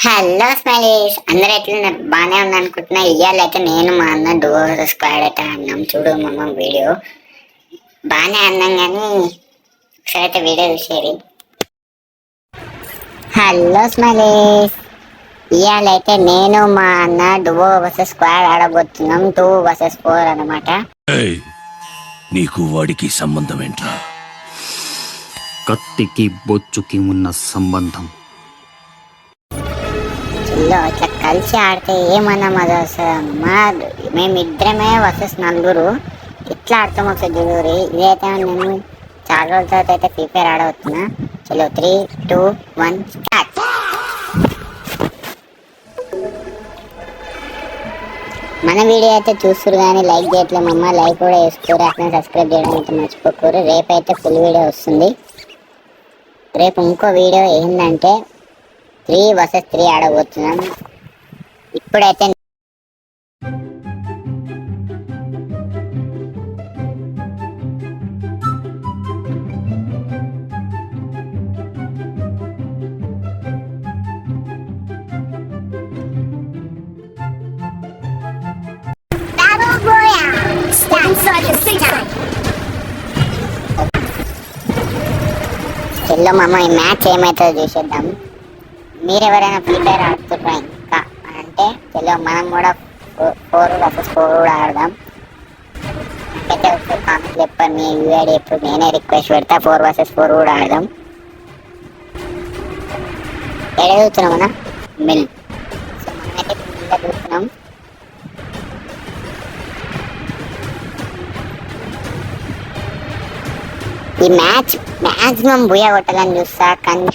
Hello smileys, అందరూ ఎట్లున్నారు? బాగానే ఉన్నా అనుకుంటున్నా. ఇయ్యాలైతే నేను మా అన్న డువో స్క్వాడ్ అయితే ఆడినాం. చూడు మమ్మ వీడియో బాగానే అన్నాం, కానీ ఒకసారి అయితే వీడియో చూసేది. హలో స్మైలీస్, ఇయ్యాలైతే నేను మా అన్న డువో వర్సెస్ స్క్వాడ్ ఆడబోతున్నాం. 2 vs 4 అనమాట. నీకు వాడికి సంబంధం ఏంట్రా? కత్తికి బొచ్చుకి ఉన్న సంబంధం. ఇట్లా కలిసి ఆడితే ఏమన్నా మజా వస్తుందమ్మా. మేమిద్దరమే వర్సెస్ 4. ఇట్లా ఆడతాం ఒకసారి చూడూరి. ఇదైతే నేను చాలా రోజుల తర్వాత అయితే ఫ్రీ ఫైర్ ఆడవుతున్నా. చలో 3, 2, 1 స్టార్ట్. మన వీడియో అయితే చూస్తురు కానీ లైక్ చేయట్లేమమ్మా. లైక్ కూడా వేసుకోరు, అట్లా సబ్స్క్రైబ్ చేయడం అయితే మర్చిపోకూరు. రేపు అయితే ఫుల్ వీడియో వస్తుంది. రేపు ఇంకో వీడియో ఏంటంటే 3 vs 3 ఆడబోతున్నాం. ఇప్పుడైతే చెల్లో మామ ఈ మ్యాచ్ ఏమవుతుందో చూసేద్దాం. మీరెవరైనా ఫ్రీ ఫైర్ ఆడుతున్నారా ఇంకా అంటే చెల్లో మనం కూడా 4 vs 4 కూడా ఆడదాం. నాకైతే ఒకసారి కామెంట్ చెప్పండి, మీ యూఐడి ఎప్పుడు నేనే రిక్వెస్ట్ పెడతా. 4 vs 4 కూడా ఆడదాం. ఎక్కడ చూస్తున్నాం మన మిల్. సో మనమైతే మిల్గా చూస్తున్నాం. ఈ మ్యాచ్ మ్యాక్సిమం బుయ్య కొట్టాలని చూస్తా, కానీ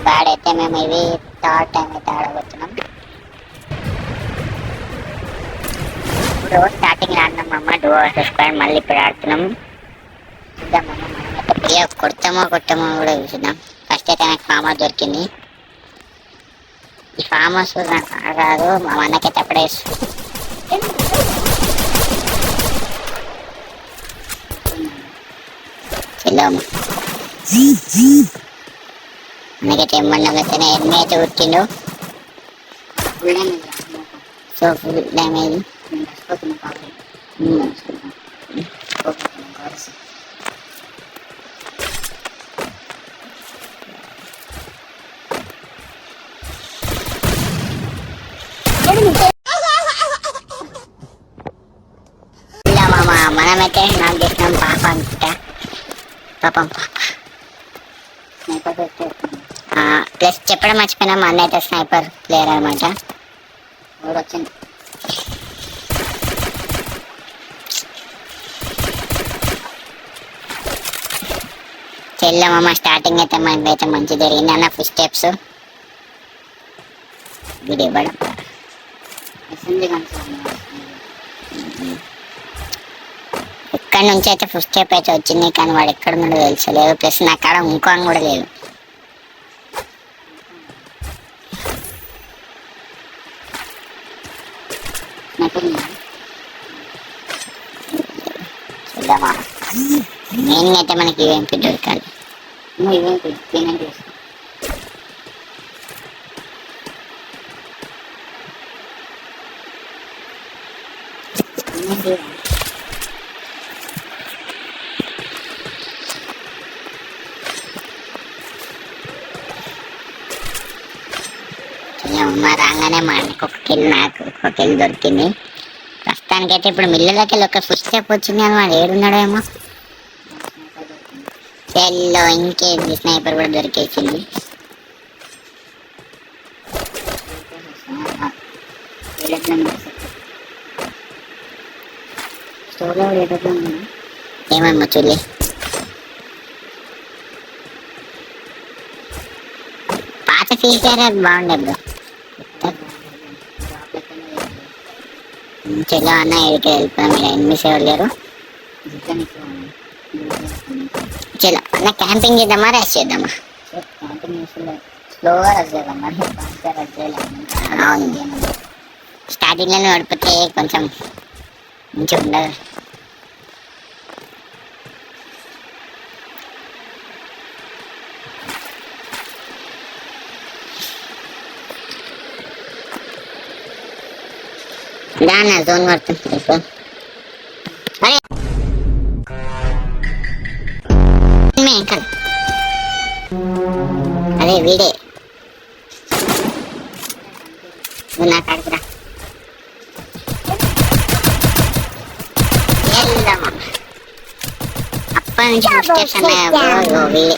బ్యాడ్ అయితే మేము ఇది 3rd టైం అయితే ఆడబోతున్నాం. ఇప్పుడు స్టార్టింగ్ ఆడినాం అమ్మ డువో వర్సెస్ స్క్వాడ్, మళ్ళీ ఇప్పుడు ఆడుతున్నాం. చూద్దామమ్మ మనమైతే బుయ్య కొట్టమో కూడా చూద్దాం. ఫస్ట్ అయితే నాకు ఫామ్ హౌస్ దొరికింది. ఈ ఫామ్ హౌస్ కాదు మా అన్నకైతే అప్పుడే మనకైతే ఏమన్నా ఎన్ని అయితే కొట్టిండు. So full damage. మనమైతే నాకు చేసినాం పాప అనుకుంటా. పాపం స్నైపర్ ప్లస్ చెప్పడం మర్చిపోయినా, మా అన్న అయితే స్నైపర్ ప్లేయర్ అనమాట. వచ్చింది చెల్లమ్మ. స్టార్టింగ్ అయితే మనకైతే మంచి జరిగింది అన్న. ఫుల్ స్టెప్స్ వీడియో ఇవ్వడం ఇక్కడ నుంచి అయితే ఫుల్ స్టెప్ అయితే వచ్చింది, కానీ వాడు ఎక్కడ ఉన్నాడో తెలుసలేదు. ప్లస్ నా కాడ ఇంకో కూడా లేదు. చూద్దామా మెయిన్ అయితే మనకి ఈవెంట్ దొరకాలి. రాగానే మా అన్నకు ఒక కిల్, నాకు ఒక కిల్ దొరికింది. ప్రస్తుతానికైతే ఇప్పుడు మిల్లలోకి వెళ్ళి ఒక ఫుల్ స్టెప్ వచ్చింది, అని వాడు ఏడున్నాడేమో. సెల్లో ఇంకేంది స్నైపర్ కూడా దొరికేసింది. ఏమమ్మా చూలే. పాత ఫీచర్ బాగుండే బ్రో. చలో అన్న ఎడికి వెళ్ళిపోయాం. మీరు ఎనిమిది సేవలు లేరు. చలో అన్న క్యాంపింగ్ చేద్దామా, రెస్ట్ చేద్దామా? స్లోగా రష్ చేద్దామా. అవును, స్టార్టింగ్లోనే పడిపోతే కొంచెం మంచిగా ఉండదు. దాని జోన్ పడుతుంది ఇప్పుడు. అరే ఇంకా అదే వీడే నువ్వు నాకు అడుగురా. వెళ్దామా అప్పటి నుంచి మిస్టేక్స్ అన్నాయి బ్రో. వీడే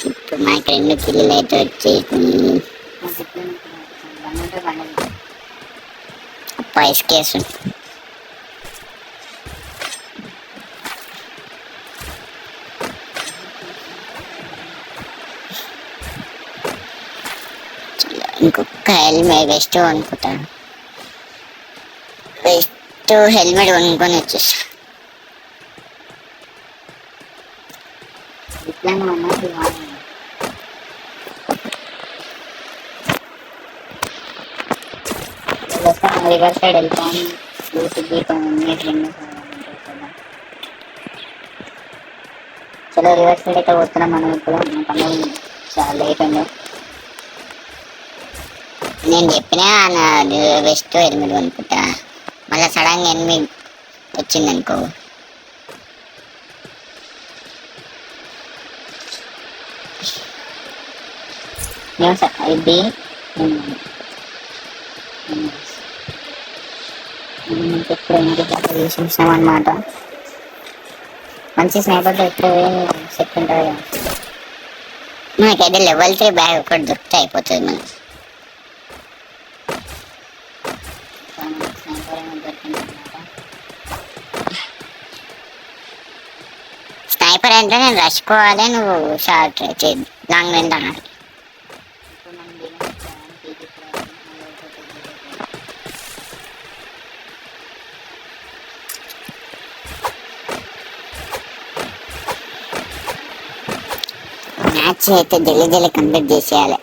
ఇప్పుడు మనకి 2 కిల్లులు అయితే వచ్చేసింది. అప్ప ఎస్కేసు ఇంకొక హెల్మెట్ వెస్ట్ అనుకుంటాను. వెస్ట్ హెల్మెట్ కొనుక్కొని వచ్చేసా. ఇట్లా రివర్ సైడ్ వెళ్తాను. చలో రివర్ సైడ్ అయితే పోతున్నాం మనం. ఇప్పుడు పనులు చాలా లేట్ ఉంది. నేను చెప్పినా నా వెస్ట్ హెల్మెట్ అనుకుంటా. మళ్ళీ సడన్గా ఎనిమిది వచ్చింది అనుకో. ఇది ఎప్పుడు ఎందుకు చూసాం అన్నమాట. మంచి స్నేహితులతో ఎప్పుడు సెట్ ఉంటుంది. మనకైతే లెవెల్ 3 బ్యాగ్ ఒకటి దొరికితే అయిపోతుంది. మనకి స్నైపర్ అంటే నేను రష్కోవాలి, నువ్వు షార్ట్ లాంగ్ రేంజ్ అన్నాడు. మ్యాచ్ అయితే జల్లి కంప్లీట్ చేసేయాలి.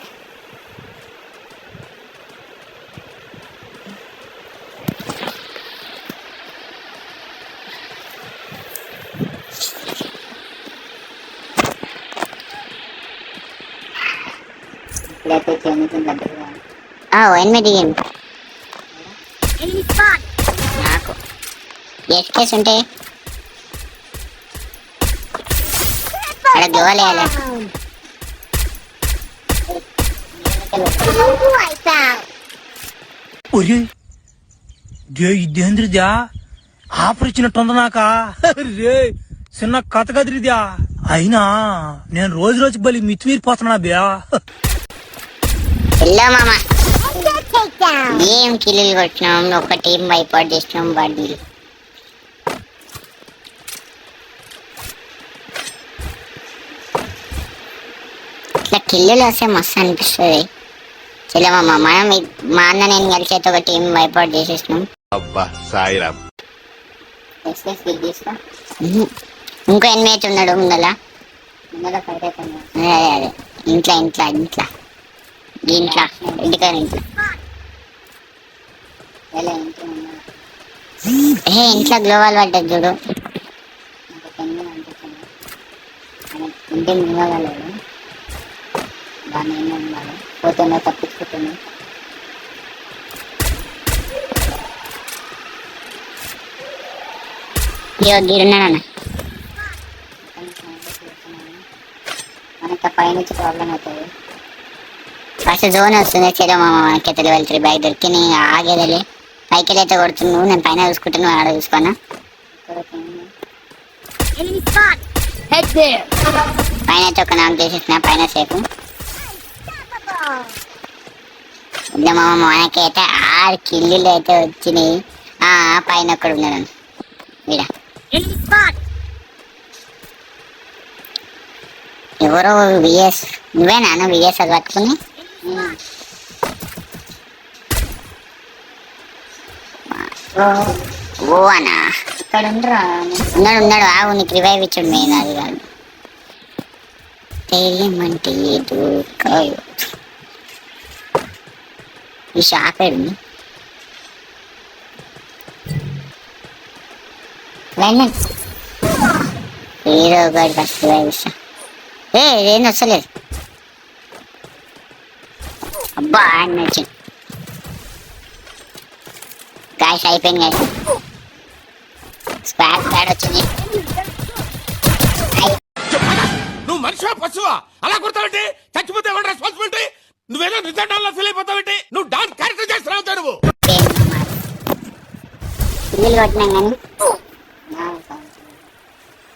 ఎనిమిది నాకు ఎస్కేస్ ఉంటే అక్కడ గోవాలేయాలి. ఇదేంద్రిద్యా ఆఫర్ ఇచ్చినట్టుంది నాకా. రే చిన్న కథ కదిరిద్యా. అయినా నేను రోజు బలి మితిమీరిపోతున్నా బ్యా. హలో మామ, ఏం కిల్లులు కొట్టినాం, ఒక టీం వైపాట్ చేసినాం. వాడి ఇట్లా కిల్లులు వస్తే మస్తు అనిపిస్తుంది. చలో మామ, మనం మా అన్న నేను కలిసి అయితే ఒక టీం వైపాట్ చేసేసినాం. ఇంకో 8 అయితే ఉన్నాడు ముందల. అదే ఇంట్లో ఇంట్లో ఇంట్లో గ్లోవాల్ పడ్డది చూడు. ఇంటి ముంగలేదు దాన్ని ఉన్నాడు. పోతున్నా తప్పించుకుంటున్నా. గిరున్నాడన్న మనకి పైనుంచి ప్రాబ్లం అవుతుంది. ఫస్ట్ జోన్ వస్తుంది. చలో మామ, మనకి లెవెల్ 3 బ్యాగ్ దొరికి నేను ఆగేదలే. పైకి అయితే కొడుతున్నావు, నేను పైన చూసుకుంటాను, ఆడ చూసుకోనా. పైన అయితే ఒక నాక్ చేసేసిన, పైన సేపు. మామ మనకైతే 6 కిల్లులు అయితే వచ్చినాయి. పైన ఒక్కడు ఉన్నాడు వీడ. ఎవరో విఎస్, నువ్వేనా విఎస్ అది పట్టుకుని? ఓ అన్నా ఇక్కడ ఉన్నాడు. ఆవు నీకు రివైవ్ ఇచ్చాడు. మెయిన్ అది కాదు. తెలియమంటే ఏదో ఈ షాప్ ఏడుంది. ఏదో ఒకటి ఫస్ట్ రివైవ్ ఇస్తా. ఏం వస్తలేదు. అబ్బా అన్నొచ్చి గాయస్ అయిపోయింది గాయస్. స్క్వాడ్ వచ్చింది. నువ్వు మనిషివా పశువా అలా కొడతావంటే చచ్చిపోతే ఎవరు రెస్పాన్సిబిలిటీ నువ్వేదో నిజంగా ఫీల్ అయిపోతావంటే నువ్వు డాన్స్ క్యారెక్టర్ చేస్తున్నావు నువ్వు ఇల్లు కొట్టినాం కానీ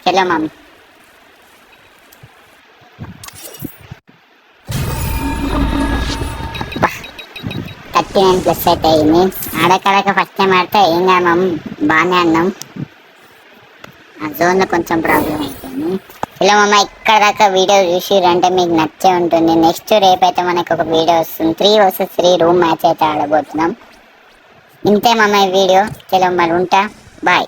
చలో మమ్మీ. 39+ అయితే అయింది. ఆడకాడక ఫస్ట్ టైం ఆడితే ఏం కాదు మమ్మీ, బాగానే ఆడినాం. ఆ జోన్లో కొంచెం ప్రాబ్లం అయిపోయింది. ఇలా మమ్మ ఇక్కడ దాకా వీడియో చూసిరంటే మీకు నచ్చే ఉంటుంది. నెక్స్ట్ రేపైతే మనకు ఒక వీడియో వస్తుంది. 3 vs 3 రూమ్ మ్యాచ్ అయితే ఆడబోతున్నాం. ఇంతే మమ్మ ఈ వీడియో. చలో మరి ఉంటా, బాయ్.